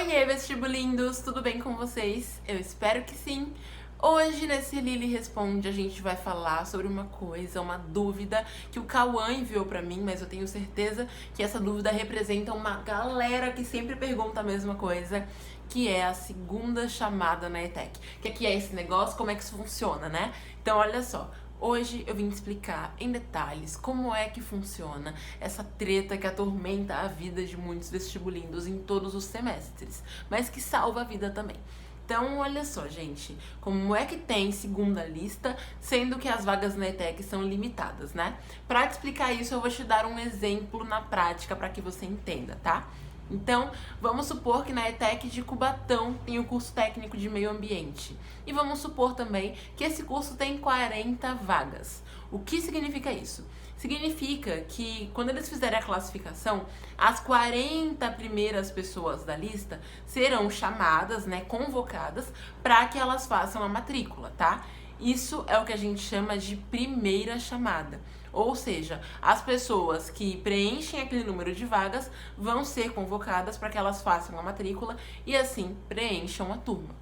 Oiê, vestibulindos! Tudo bem com vocês? Eu espero que sim! Hoje, nesse Lili Responde, a gente vai falar sobre uma coisa, uma dúvida que o Cauã enviou pra mim, mas eu tenho certeza que essa dúvida representa uma galera que sempre pergunta a mesma coisa, que é a segunda chamada na ETEC. Que é esse negócio, como é que isso funciona, né? Então, olha só. Hoje eu vim explicar em detalhes como é que funciona essa treta que atormenta a vida de muitos vestibulindos em todos os semestres, mas que salva a vida também. Então, olha só, gente, como é que tem segunda lista, sendo que as vagas na ETEC são limitadas, né? Pra te explicar isso, eu vou te dar um exemplo na prática para que você entenda, tá? Então, vamos supor que na ETEC de Cubatão tem o curso técnico de meio ambiente. E vamos supor também que esse curso tem 40 vagas. O que significa isso? Significa que quando eles fizerem a classificação, as 40 primeiras pessoas da lista serão chamadas, né, convocadas, para que elas façam a matrícula, tá? Isso é o que a gente chama de primeira chamada. Ou seja, as pessoas que preenchem aquele número de vagas vão ser convocadas para que elas façam a matrícula e assim preencham a turma.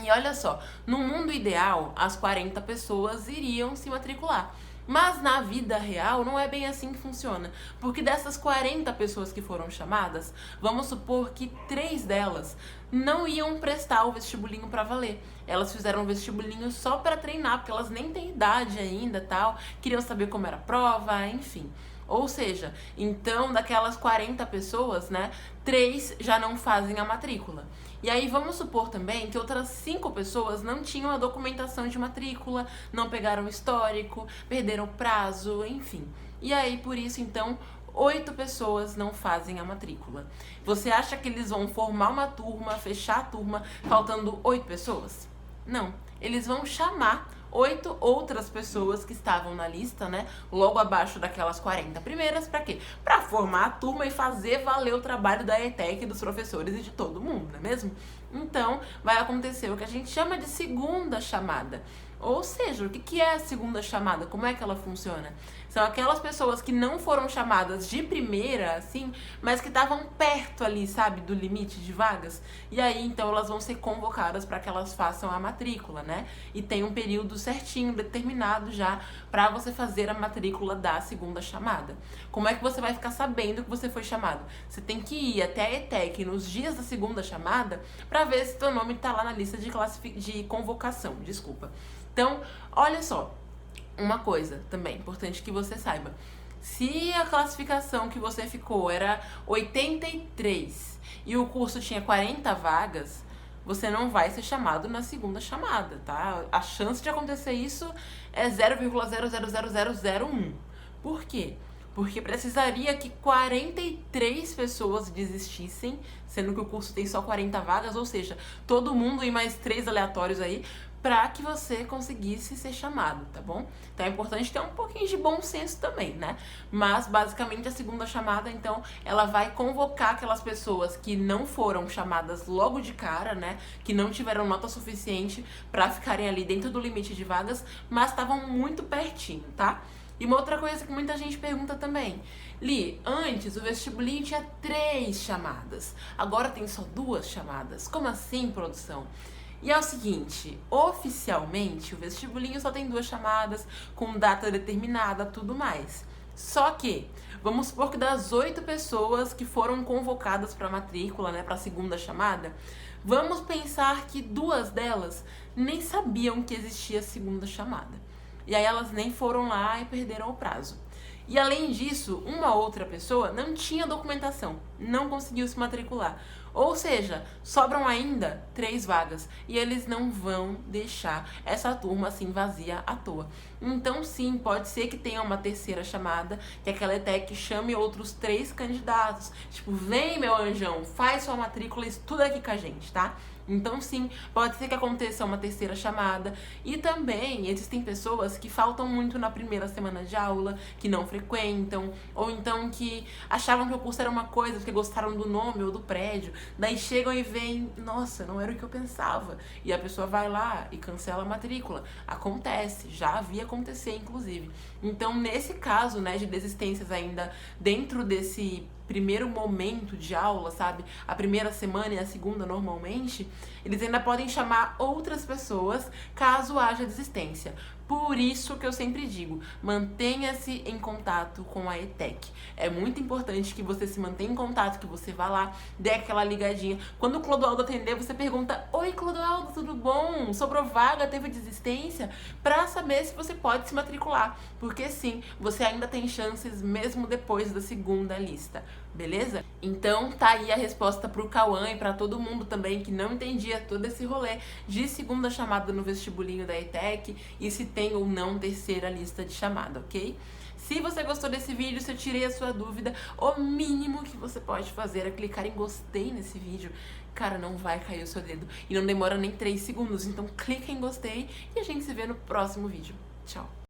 E olha só, no mundo ideal, as 40 pessoas iriam se matricular. Mas na vida real não é bem assim que funciona, porque dessas 40 pessoas que foram chamadas, vamos supor que 3 delas não iam prestar o vestibulinho pra valer. Elas fizeram um vestibulinho só pra treinar, porque elas nem têm idade ainda, tal, queriam saber como era a prova, enfim. Ou seja, então daquelas 40 pessoas, né, 3 já não fazem a matrícula. E aí vamos supor também que outras 5 pessoas não tinham a documentação de matrícula, não pegaram o histórico, perderam o prazo, enfim. E aí por isso então 8 pessoas não fazem a matrícula. Você acha que eles vão formar uma turma, fechar a turma, faltando 8 pessoas? Não, eles vão chamar 8 outras pessoas que estavam na lista, né, logo abaixo daquelas 40 primeiras, pra quê? Pra formar a turma e fazer valer o trabalho da ETEC, dos professores e de todo mundo, não é mesmo? Então, vai acontecer o que a gente chama de segunda chamada. Ou seja, o que é a segunda chamada? Como é que ela funciona? São aquelas pessoas que não foram chamadas de primeira, assim, mas que estavam perto ali, sabe, do limite de vagas. E aí, então, elas vão ser convocadas para que elas façam a matrícula, né? E tem um período certinho, determinado já, para você fazer a matrícula da segunda chamada. Como é que você vai ficar sabendo que você foi chamado? Você tem que ir até a ETEC nos dias da segunda chamada para ver se seu nome tá lá na lista de convocação, desculpa. Então, olha só, uma coisa também importante que você saiba. Se a classificação que você ficou era 83 e o curso tinha 40 vagas, você não vai ser chamado na segunda chamada, tá? A chance de acontecer isso é 0,000001. Por quê? Porque precisaria que 43 pessoas desistissem, sendo que o curso tem só 40 vagas, ou seja, todo mundo e mais 3 aleatórios aí, para que você conseguisse ser chamado, tá bom? Então é importante ter um pouquinho de bom senso também, né? Mas basicamente a segunda chamada, então, ela vai convocar aquelas pessoas que não foram chamadas logo de cara, né? Que não tiveram nota suficiente para ficarem ali dentro do limite de vagas, mas estavam muito pertinho, tá? E uma outra coisa que muita gente pergunta também, Li, antes o vestibulinho tinha 3 chamadas, agora tem só 2 chamadas. Como assim, produção? E é o seguinte, oficialmente o vestibulinho só tem 2 chamadas, com data determinada, tudo mais. Só que, vamos supor que das 8 pessoas que foram convocadas para matrícula, né, para a segunda chamada, vamos pensar que 2 delas nem sabiam que existia a segunda chamada. E aí elas nem foram lá e perderam o prazo. E além disso, uma outra pessoa não tinha documentação, não conseguiu se matricular. Ou seja, sobram ainda 3 vagas e eles não vão deixar essa turma assim vazia à toa. Então sim, pode ser que tenha uma terceira chamada, que aquela ETEC chame outros 3 candidatos. Tipo, vem meu anjão, faz sua matrícula e estuda aqui com a gente, tá? Então sim, pode ser que aconteça uma terceira chamada. E também existem pessoas que faltam muito na primeira semana de aula, que não frequentam, ou então que achavam que o curso era uma coisa porque gostaram do nome ou do prédio, daí chegam e veem, nossa, não era o que eu pensava. E a pessoa vai lá e cancela a matrícula. Acontece, já havia acontecer inclusive. Então nesse caso, né, de desistências ainda dentro desse primeiro momento de aula, sabe? A primeira semana e a segunda normalmente, eles ainda podem chamar outras pessoas caso haja desistência. Por isso que eu sempre digo, mantenha-se em contato com a ETEC. É muito importante que você se mantenha em contato, que você vá lá, dê aquela ligadinha. Quando o Clodoaldo atender, você pergunta: oi, Clodoaldo, tudo bom? Sobrou vaga? Teve desistência? Pra saber se você pode se matricular. Porque sim, você ainda tem chances mesmo depois da segunda lista. Beleza? Então tá aí a resposta pro Cauã e pra todo mundo também que não entendia todo esse rolê de segunda chamada no vestibulinho da ETEC e se tem ou não terceira lista de chamada, ok? Se você gostou desse vídeo, se eu tirei a sua dúvida, o mínimo que você pode fazer é clicar em gostei nesse vídeo. Cara, não vai cair o seu dedo e não demora nem 3 segundos, então clica em gostei e a gente se vê no próximo vídeo. Tchau!